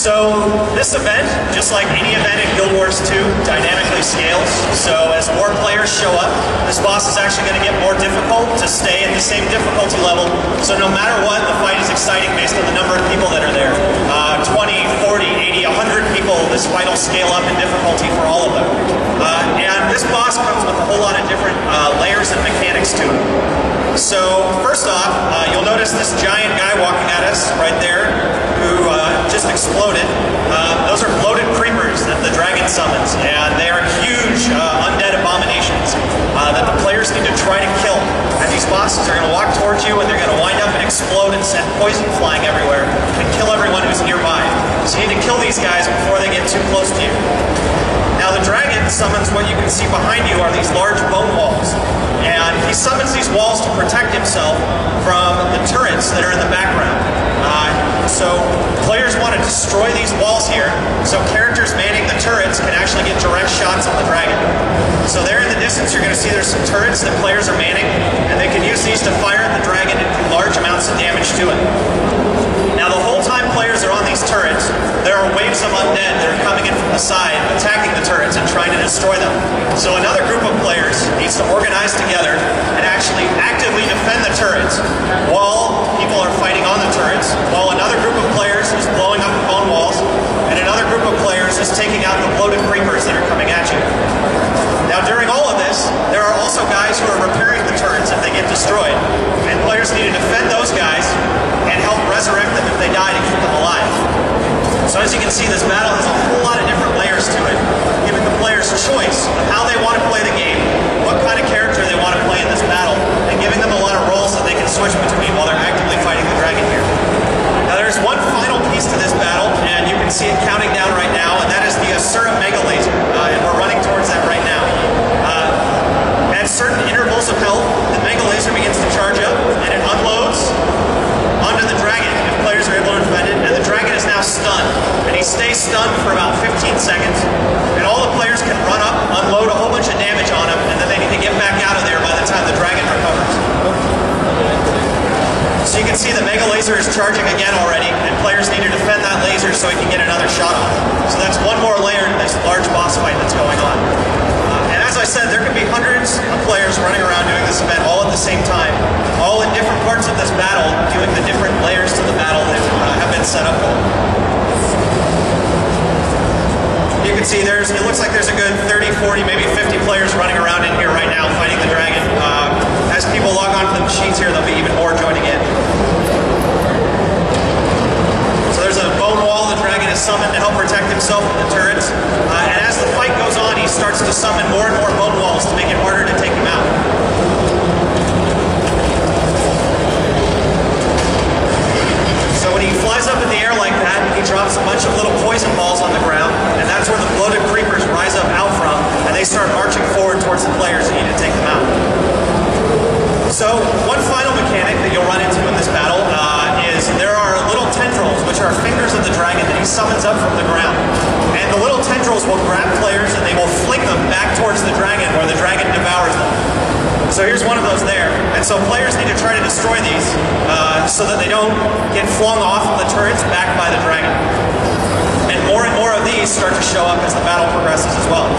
So this event, just like any event in Guild Wars 2, dynamically scales. So as more players show up, this boss is actually going to get more difficult to stay at the same difficulty level. So no matter what, the fight is exciting based on the number of people that are there. 20, 40, 80, 100 people, this fight will scale up in difficulty for all of them. And this boss comes with a whole lot of different layers and mechanics to it. So first off, you'll notice this giant guy walking at us right there who just exploded. Those are bloated creepers that the dragon summons, and they are huge undead abominations that the players need to try to kill. And these bosses are going to walk towards you and they're going to wind up and explode and send poison flying everywhere and kill everyone who's nearby. So you need to kill these guys before they get too close to you. Now the dragon summons what you can see behind you are these large bone walls. And he summons these walls to protect himself from the turrets that are in the background. So players want to destroy these walls here, so characters manning the turrets can actually get direct shots on the dragon. So there in the distance you're going to see there's some turrets that players are manning, and they can use these to fire at the dragon and do large amounts of damage to it. Now the whole time players are on these turrets, there are waves of undead that are coming in from the side, attacking the turrets and trying to destroy them. So another group of players needs to organize together and actually actively defend the turrets while people are fighting on the turrets, while another group of players is blowing up the bone walls, and another group of players is taking out the bloated creepers that are coming at you. Now during all of this, there are also guys who are repairing the turrets if they get destroyed, and players need to defend those guys and help resurrect them if they die to keep them alive. So as you can see, this battle has a whole lot of different layers to it, giving the players choice of how they want to play the game, what kind of character they want to play in this battle, and giving them a lot of roles that they can switch between while they're actively fighting the dragon here. Now there's one final piece to this battle, and you can see it counting down right now, and that is the Asura Mega Laser, and we're running towards that right now. At certain intervals of health, the Mega Laser begins to charge up, and it unloads onto the dragon if players are able to defend it, and the dragon is now stunned, and he stays stunned for about 15 seconds, and all the players can run up, unload a whole bunch of damage on him, and then they need to get back out of there by the time the dragon recovers. So you can see the Mega Laser is charging again already, and players need to defend that laser so he can get another shot off. So that's one more layer to this large boss fight that's going on. And as I said, there can be hundreds of players running around doing this event all at the same time, all in different parts of this battle, doing the different layers to the battle that have been set up for them. You can see it looks like there's a good 30, 40, maybe 50 players running around in here right now fighting the dragon. As people log on to the machines here, there'll be even more joining in. So there's a bone wall the dragon is summoned to help protect himself from the turrets. And as the fight goes on, he starts to summon more and more bone walls to make it harder to take him out. So when he flies up in the air like that, he drops a bunch of little poison balls on the ground, and that's where the bloated creepers rise up out from, and they start marching forward towards the players who need to take them out. So one final mechanic that you'll run into in this battle is there are little tendrils, which are fingers of the dragon that he summons up from the ground. And the little tendrils will grab players and they will fling them back towards the dragon where the dragon devours them. So here's one of those there. And so players need to try to destroy these so that they don't get flung off of the turrets back by the dragon. And more of these start to show up as the battle progresses as well.